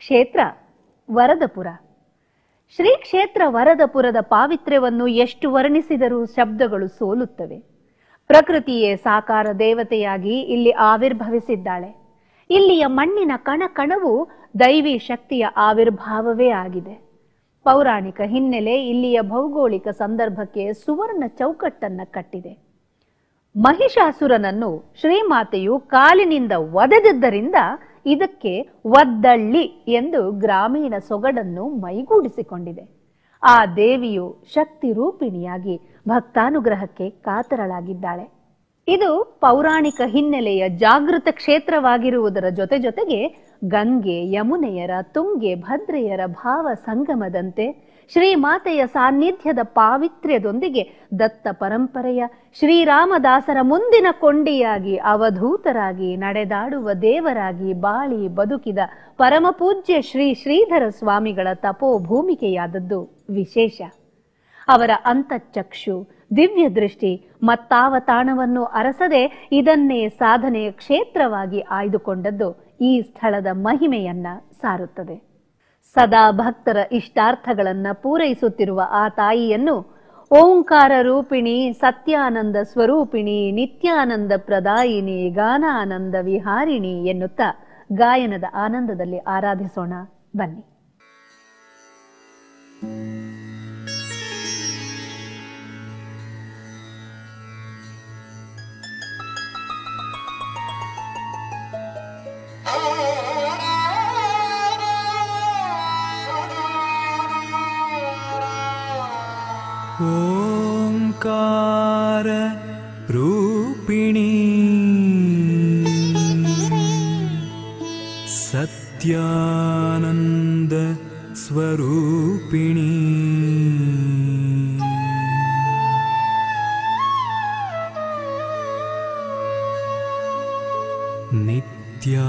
ಕ್ಷೇತ್ರ ವರದಪುರ. ಶ್ರೀ ಕ್ಷೇತ್ರ ವರದಪುರದ ಪಾವಿತ್ರ್ಯವನ್ನು ಎಷ್ಟು ವರ್ಣಿಸಿದರೂ ಶಬ್ದಗಳು ಸೋಲುತ್ತವೆ. ಪ್ರಕೃತಿಯೇ ಸಾಕಾರ ದೇವತೆಯಾಗಿ ಇಲ್ಲಿ ಆವಿರ್ಭವಿಸಿದ್ದಾಳೆ. ಇಲ್ಲಿಯ ಮಣ್ಣಿನ ಕಣ ಕಣವು ದೈವಿ ಶಕ್ತಿಯ ಆವಿರ್ಭಾವವೇ ಆಗಿದೆ. ಪೌರಾಣಿಕ ಹಿನ್ನೆಲೆ ಇಲ್ಲಿಯ ಭೌಗೋಳಿಕ ಸಂದರ್ಭಕ್ಕೆ ಸುವರ್ಣ ಚೌಕಟ್ಟನ್ನ ಕಟ್ಟಿದೆ. ಮಹಿಷಾಸುರನನ್ನು ಶ್ರೀಮಾತೆಯು ಕಾಲಿನಿಂದ ಒದೆದಿದ್ದರಿಂದ ಇದಕ್ಕೆ ಒದ್ದಳ್ಳಿ ಎಂದು ಗ್ರಾಮೀಣ ಸೊಗಡನ್ನು ಮೈಗೂಡಿಸಿಕೊಂಡಿದೆ. ಆ ದೇವಿಯು ಶಕ್ತಿ ರೂಪಿಣಿಯಾಗಿ ಭಕ್ತಾನುಗ್ರಹಕ್ಕೆ ಕಾತರಳಾಗಿದ್ದಾಳೆ. ಇದು ಪೌರಾಣಿಕ ಹಿನ್ನೆಲೆಯ ಜಾಗೃತ ಕ್ಷೇತ್ರವಾಗಿರುವುದರ ಜೊತೆಗೆ ಗಂಗೆ, ಯಮುನೆಯರ, ತುಂಗೆ, ಭದ್ರೆಯರ ಭಾವ ಸಂಗಮದಂತೆ ಶ್ರೀಮಾತೆಯ ಸಾನ್ನಿಧ್ಯದ ಪಾವಿತ್ರ್ಯದೊಂದಿಗೆ ದತ್ತ ಪರಂಪರೆಯ ಶ್ರೀರಾಮದಾಸರ ಮುಂದಿನ ಕೊಂಡಿಯಾಗಿ ಅವಧೂತರಾಗಿ ನಡೆದಾಡುವ ದೇವರಾಗಿ ಬಾಳಿ ಬದುಕಿದ ಪರಮಪೂಜ್ಯ ಶ್ರೀ ಶ್ರೀಧರ ಸ್ವಾಮಿಗಳ ತಪೋಭೂಮಿಕೆಯಾದದ್ದು ವಿಶೇಷ. ಅವರ ಅಂತಃಚಕ್ಷು, ದಿವ್ಯ ದೃಷ್ಟಿ ಮತ್ತಾವತಾಣವನ್ನು ಅರಸದೆ ಇದನ್ನೇ ಸಾಧನೆಯ ಕ್ಷೇತ್ರವಾಗಿ ಆಯ್ದುಕೊಂಡದ್ದು ಈ ಸ್ಥಳದ ಮಹಿಮೆಯನ್ನ ಸಾರುತ್ತದೆ. ಸದಾ ಭಕ್ತರ ಇಷ್ಟಾರ್ಥಗಳನ್ನ ಪೂರೈಸುತ್ತಿರುವ ಆ ತಾಯಿಯನ್ನು ಓಂಕಾರ ರೂಪಿಣಿ, ಸತ್ಯಾನಂದ ಸ್ವರೂಪಿಣಿ, ನಿತ್ಯಾನಂದ ಪ್ರದಾಯಿನಿ, ಗಾನಾನಂದ ವಿಹಾರಿಣಿ ಎನ್ನುತ್ತಾ ಗಾಯನದ ಆನಂದದಲ್ಲಿ ಆರಾಧಿಸೋಣ ಬನ್ನಿ. ಓಂಕಾರ ರೂಪಿಣಿ ಸತ್ಯಾನಂದ ಸ್ವರೂಪಿಣಿ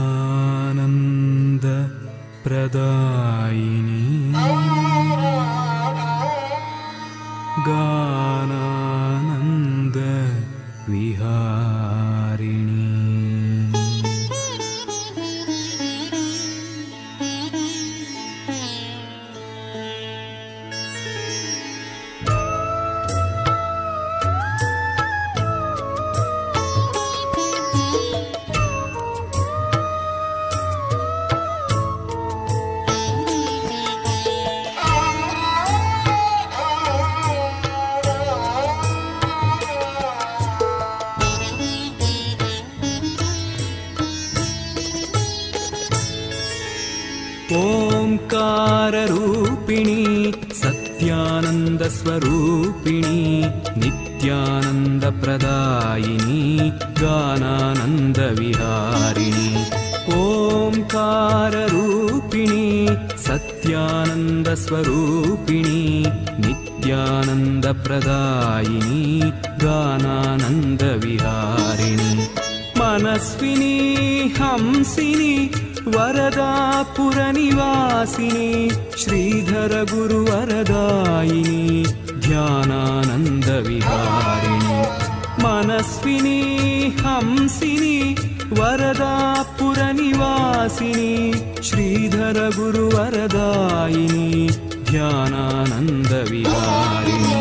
ನಿತ್ಯಾನಂದ ಪ್ರದಾಯಿನಿ ಗಾನಾನಂದ ವಿಹಾರಿಣಿ ಓಂಕಾರ ರೂಪಿಣಿ ಸತ್ಯಾನಂದ ಸ್ವರೂಪಿಣಿ ನಿತ್ಯಾನಂದ ಪ್ರದಾಯಿನಿ ಗಾನಾನಂದ ವಿಹಾರಿಣಿ ಓಂಕಾರ ರೂಪಿಣಿ ಸತ್ಯಾನಂದ ಸ್ವರೂಪಿಣಿ ನಿತ್ಯಾನಂದ ಪ್ರದಾಯಿನಿ ಗಾನಾನಂದ ವಿಹಾರಿಣಿ ಮನಸ್ವಿನಿ ಹಂಸಿನಿ ವರದಾಪುರ ನಿವಾಸಿನಿ ಶ್ರೀಧರ ಗುರು ವರದಾಯಿನಿ ಧ್ಯಾನಾನಂದ ವಿಹಾರಿಣಿ ಮನಸ್ವಿನಿ ಹಂಸಿನಿ ವರದಾಪುರ ನಿವಾಸಿನಿ ಶ್ರೀಧರ ಗುರು ವರದಾಯಿನಿ ಧ್ಯಾನಾನಂದ ವಿಹಾರಿಣಿ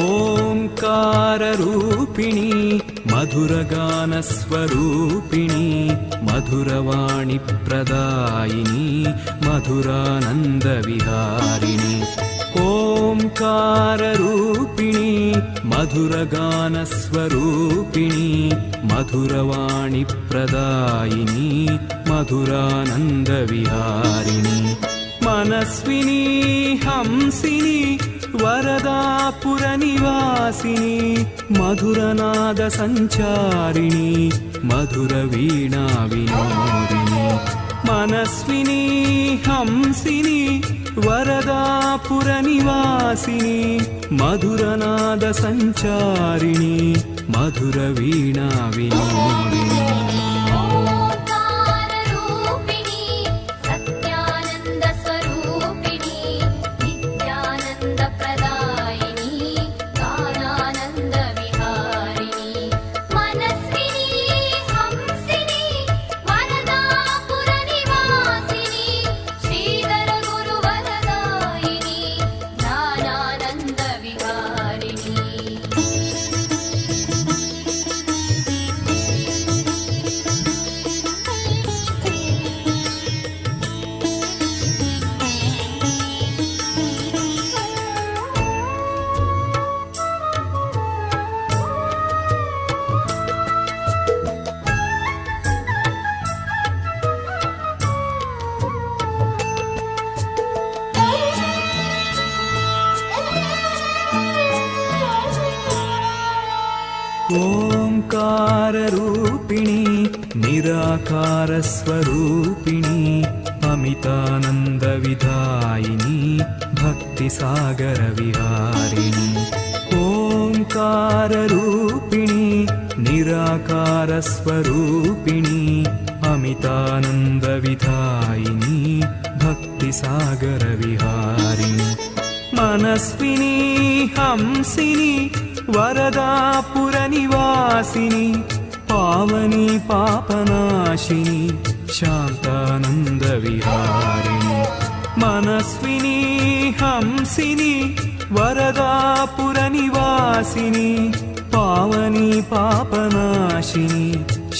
ಓಂಕಾರ ರೂಪಿಣಿ मधुरगानस्वरूपिणी मधुरवाणी प्रदायिनी मधुरानन्दविहारिणी ओंकाररूपिणी मधुरगानस्वरूपिणी मधुरवाणी प्रदायिनी मधुरानन्दविहारिणी मनस्विनी हंसिनी वरदापुरनिवासिनी मधुरनादसञ्चारिणी मधुरवीणाविनोदिनी मनस्विनी हंसिनी वरदापुरनिवासिनी मधुरनादसञ्चारिणी मधुरवीणाविनोदिनी ओंकाररूपिणी निराकारस्वरूपिणी अमितानन्दविधायिनी भक्तिसागरविहारिणी ओंकाररूपिणी निराकारस्वरूपिणी अमितानन्दविधायिनी भक्तिसागरविहारिणी मनस्विनी हंसिनी वरदापुरनिवासिनी पावनी पापनाशिनी शान्तानन्दविहारिणी मनस्विनी हंसिनी वरदापुरनिवासिनी पावनी पापनाशिनी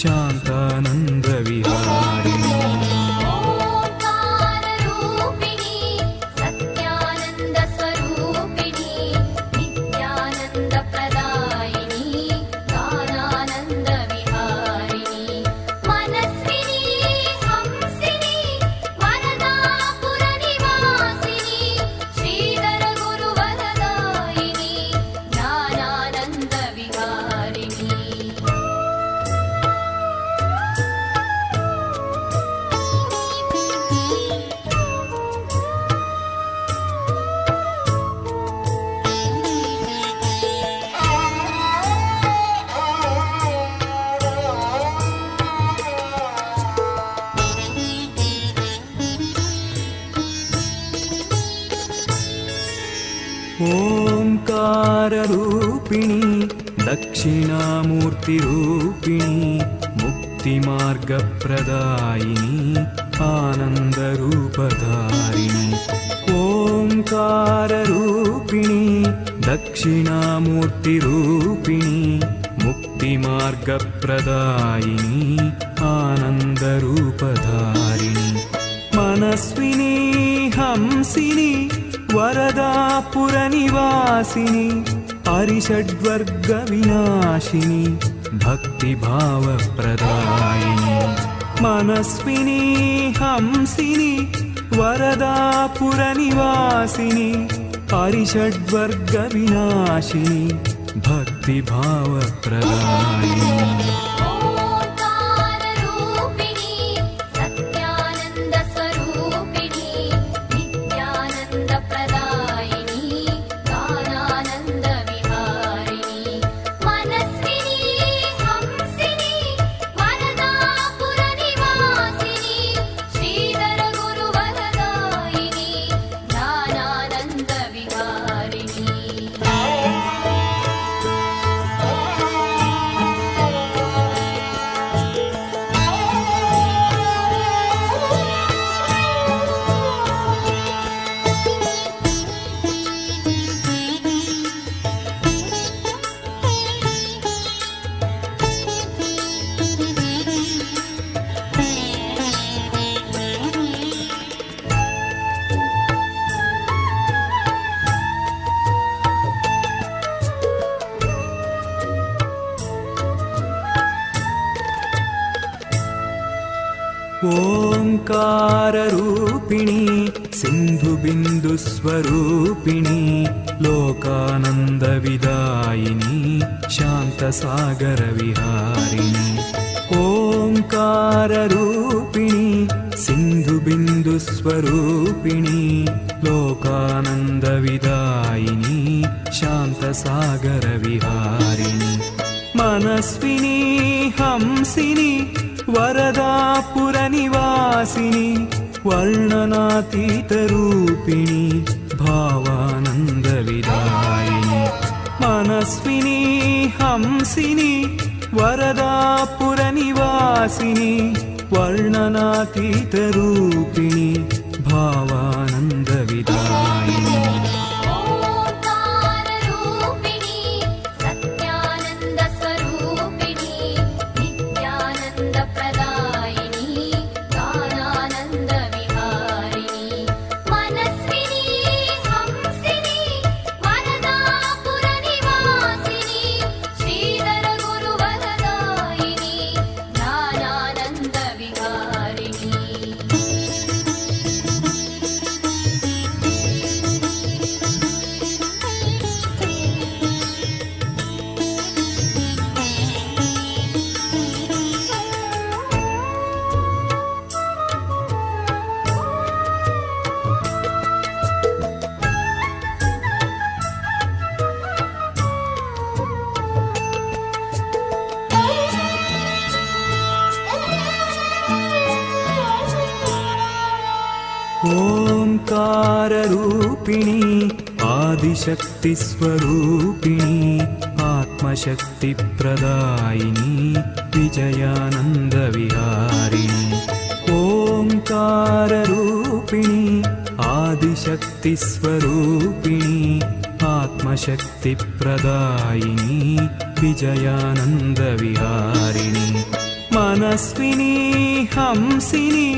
शान्तानन्दविहारिणी ओंकाररूपिणी दक्षिणामूर्तिरूपिणी मुक्तिमार्गप्रदायिनी आनन्दरूपधारिणी ओंकाररूपिणी दक्षिणामूर्तिरूपिणी मुक्तिमार्गप्रदायिनी आनन्दरूपधारिणी मनस्विनी हंसिनी वरदापुरनिवासिनी अरिषड्वर्गविनाशिनी भक्तिभावप्रदायिनी मनस्विनी हंसिनी वरदापुरनिवासिनी अरिषड्वर्गविनाशिनी भक्तिभावप्रदायिनी ಓಂಕಾರರೂಪಿಣಿ ಸಿಂಧುಬಿಂದುಸ್ವರೂಪಿಣಿ ಲೋಕಾನಂದವಿದಾಯಿನಿ ಶಾಂತಸಾಗರವಿಹಾರಿಣಿ. ಓಂಕಾರರೂಪಿಣಿ ಸಿಂಧುಬಿಂದುಸ್ವರೂಪಿಣಿ ಲೋಕಾನಂದವಿದಾಯಿನಿ ಶಾಂತಸಾಗರವಿಹಾರಿಣಿ. ಮನಸ್ವಿನಿ ಹಂಸಿನಿ ವರದಾಪುರನಿವಾಸಿನಿ ವರ್ಣನಾತೀತರೂಪಿಣಿ ಭಾವಾನಂದವಿದಾಯಿನಿ. ಮನಸ್ವಿನಿ ಹಂಸಿನಿ ವರದಾಪುರನಿವಾಸಿನಿ ವರ್ಣನಾತೀತರೂಪಿಣಿ ಭಾವಾನಂದವಿದಾಯಿನಿ. ಓಂಕಾರರೂಪಿಣಿ ಆದಿಶಕ್ತಿಸ್ವರೂಪಿಣಿ ಆತ್ಮಶಕ್ತಿಪ್ರದಾಯಿನಿ ವಿಜಯಾನಂದವಿಹಾರಿಣಿ. ಓಂಕಾರರೂಪಿಣಿ ಆದಿಶಕ್ತಿಸ್ವರೂಪಿಣಿ ಆತ್ಮಶಕ್ತಿಪ್ರದಾಯಿನಿ ವಿಜಯಾನಂದವಿಹಾರಿಣಿ. ಮನಸ್ವಿನಿ ಹಂಸಿನಿ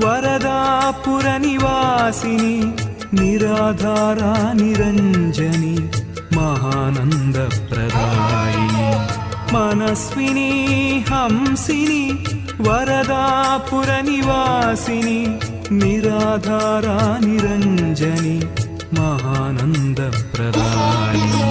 ವರದಾಪುರನಿವಾಸಿನಿ ನಿರಾಧಾರಾ ನಿರಂಜನಿ ಮಹಾನಂದಪ್ರದಾಯಿನಿ. ಮನಸ್ವಿನಿ ಹಂಸಿನಿ ವರದಾಪುರನಿವಾಸಿನಿ ನಿರಾಧಾರಾ ನಿರಂಜನಿ ಮಹಾನಂದಪ್ರದಾಯಿನಿ.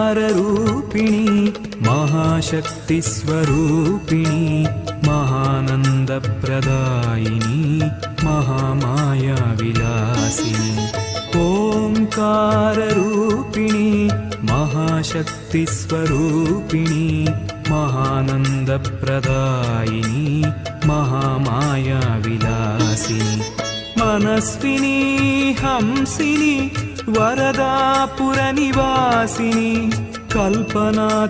ಓಂಕಾರರೂಪಿಣಿ ಮಹಾಶಕ್ತಿಸ್ವರೂಪಿಣಿ ಮಹಾನಂದಪ್ರದಾಯಿನಿ ಮಹಾಮಾಯಾವಿಲಾಸಿನಿ. ಓಂಕಾರರೂಪಿಣಿ ಮಹಾಶಕ್ತಿಸ್ವರೂಪಿಣಿ ಮಹಾನಂದಪ್ರದಾಯಿನಿ ಮಹಾಮಾಯಾವಿಲಾಸಿನಿ. ಮನಸ್ವಿನಿ ಹಂಸಿನಿ ವರದಾಪುರನಿವಾಸಿನಿ ಕಲ್ಪನಾತೀತರೂಪಿಣಿ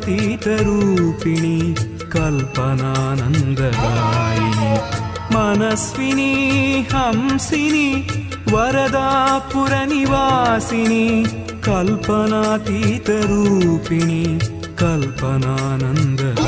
ಕಲ್ಪನಾನಂದದಾಯಿನಿ. ಮನಸ್ವಿನಿ ಹಂಸಿನಿ ವರದಾಪುರನಿವಾಸಿನಿ ಕಲ್ಪನಾತೀತರೂಪಿಣಿ ಕಲ್ಪನಾನಂದದಾಯಿನಿ.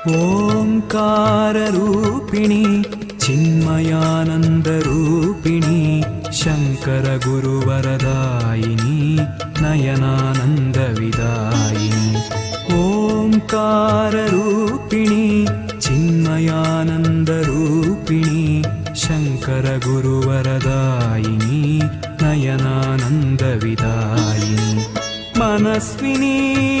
ಓಂಕಾರರೂಪಿಣಿ ಚಿನ್ಮಯಾನಂದರೂಪಿಣಿ ಶಂಕರ ಗುರುವರದಾಯಿನಿ ನಯನಾನಂದವಿದಾಯಿನಿ. ಓಂಕಾರರೂಪಿಣಿ ಚಿನ್ಮಯಾನಂದರೂಪಿಣಿ ಶಂಕರ ಗುರುವರದಾಯಿನಿ ನಯನಾನಂದವಿದಾಯಿನಿ. ಮನಸ್ವಿನಿ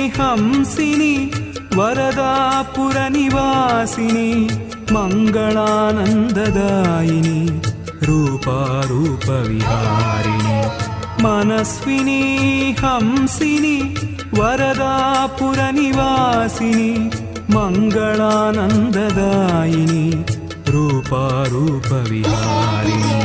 ಹಂಸಿನಿ ವರದಾಪುರ ನಿವಾಸಿನಿ ಮಂಗಳಾನಂದದಾಯಿನಿ ರೂಪಾರೂಪವಿಹಾರಿಣಿ. ಮನಸ್ವಿನಿ ಹಂಸಿನಿ ವರದಾಪುರ ನಿವಾಸಿನಿ ಮಂಗಳಾನಂದದಾಯಿನಿ ರೂಪಾರೂಪವಿಹಾರಿಣಿ.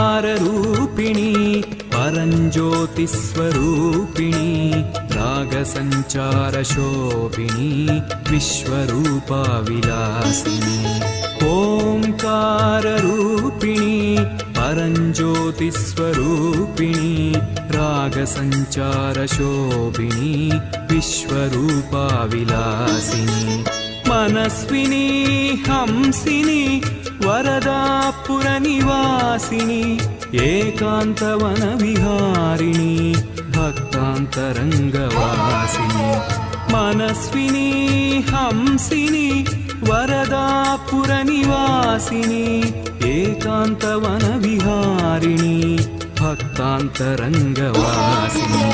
ಓಂಕಾರರೂಪಿಣಿ ಪರಂಜ್ಯೋತಿಸ್ವರೂಪಿಣಿ ರಾಗಸಂಚಾರಶೋಭಿನಿ ವಿಶ್ವರೂಪಾ ವಿಲಾಸಿನಿ. ಓಂಕಾರರೂಪಿಣಿ ಪರಂಜ್ಯೋತಿಸ್ವರೂಪಿಣಿ ರಾಗಸಂಚಾರಶೋಭಿನಿ ವಿಶ್ವರೂಪಾ ವಿಲಾಸಿನಿ. ಮನಸ್ವಿನಿ ಹಂಸಿನಿ ವರದಾಪುರ ನಿವಾಸಿನಿ ಏಕಾಂತವನ ವಿಹಾರಿಣಿ ಭಕ್ತಾಂತರಂಗವಾಸಿನಿ. ಮನಸ್ವಿನಿ ಹಂಸಿನಿ ವರದಾಪುರ ನಿವಾಸಿನಿ ಏಕಾಂತವನ ವಿಹಾರಿಣಿ ಭಕ್ತಾಂತರಂಗವಾಸಿನಿ.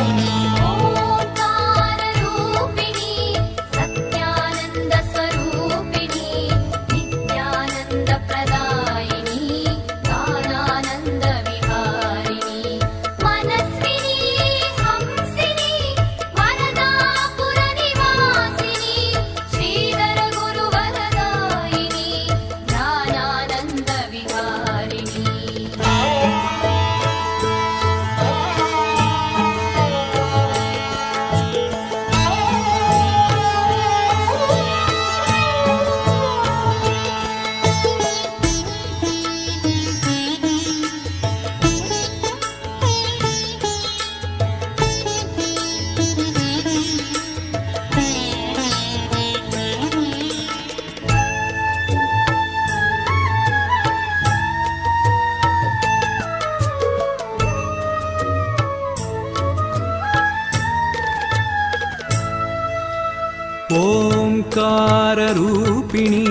ಓಂಕಾರರೂಪಿಣಿ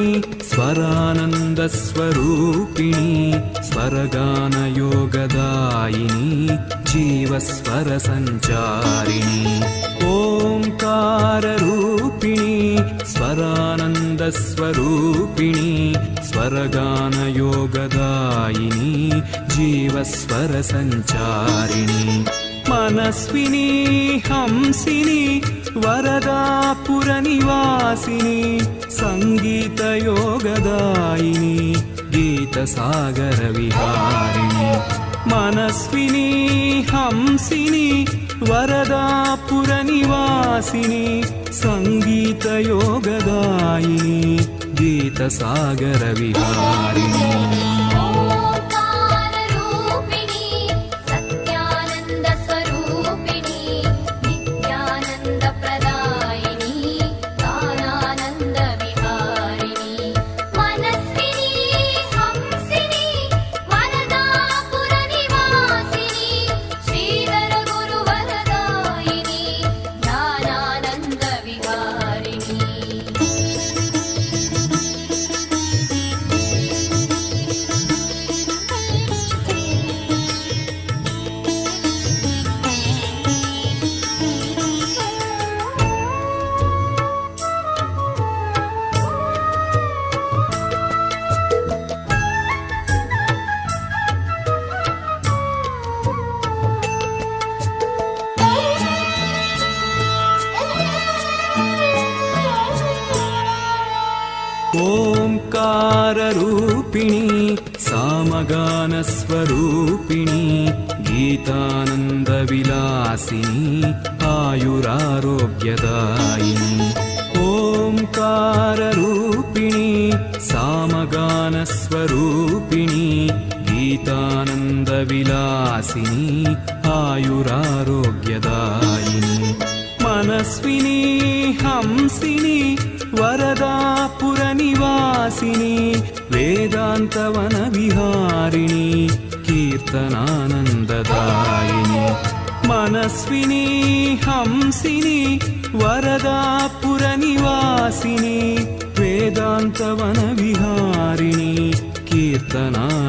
ಸ್ವರಾನಂದಸ್ವರೂಪಿಣಿ ಸ್ವರಗಾನಯೋಗದಾಯಿನಿ ಜೀವಸ್ವರ ಸಂಚಾರಿಣಿ. ಓಂಕಾರರೂಪಿಣಿ ಸ್ವರಾನಂದಸ್ವರೂಪಿಣಿ ಸ್ವರಗಾನಯೋಗದಾಯಿನಿ ಜೀವಸ್ವರ ಸಂಚಾರಿಣಿ. ಮನಸ್ವಿನಿ ಹಂಸಿನಿ ವರದಾಪುರ ನಿವಾಸಿನಿ ಸಂಗೀತಯೋಗದಾಯಿನಿ ಗೀತಸಾಗರ ವಿಹಾರಿಣಿ. ಮನಸ್ವಿನಿ ಹಂಸಿನಿ ವರದಾಪುರ ನಿವಾಸಿನಿ ಸಂಗೀತಯೋಗದಾಯಿನಿ ಗೀತಸಾಗರ ವಿಹಾರಿಣಿ. ओङ्काररूपिणी सामगानस्वरूपिणी गीतानन्दविलासिनी आयुरारोग्यदायिनी ओङ्काररूपिणी सामगानस्वरूपिणी गीतानन्दविलासिनी आयुरारोग्यदायिनी मनस्विनी हंसिनी वरदापुरनिवासिनी वेदान्तवनविहारिणी कीर्तनानन्ददायिनी मनस्विनी हंसिनी वरदापुरनिवासिनी वेदान्तवनविहारिणी कीर्तनानन्ददायिनी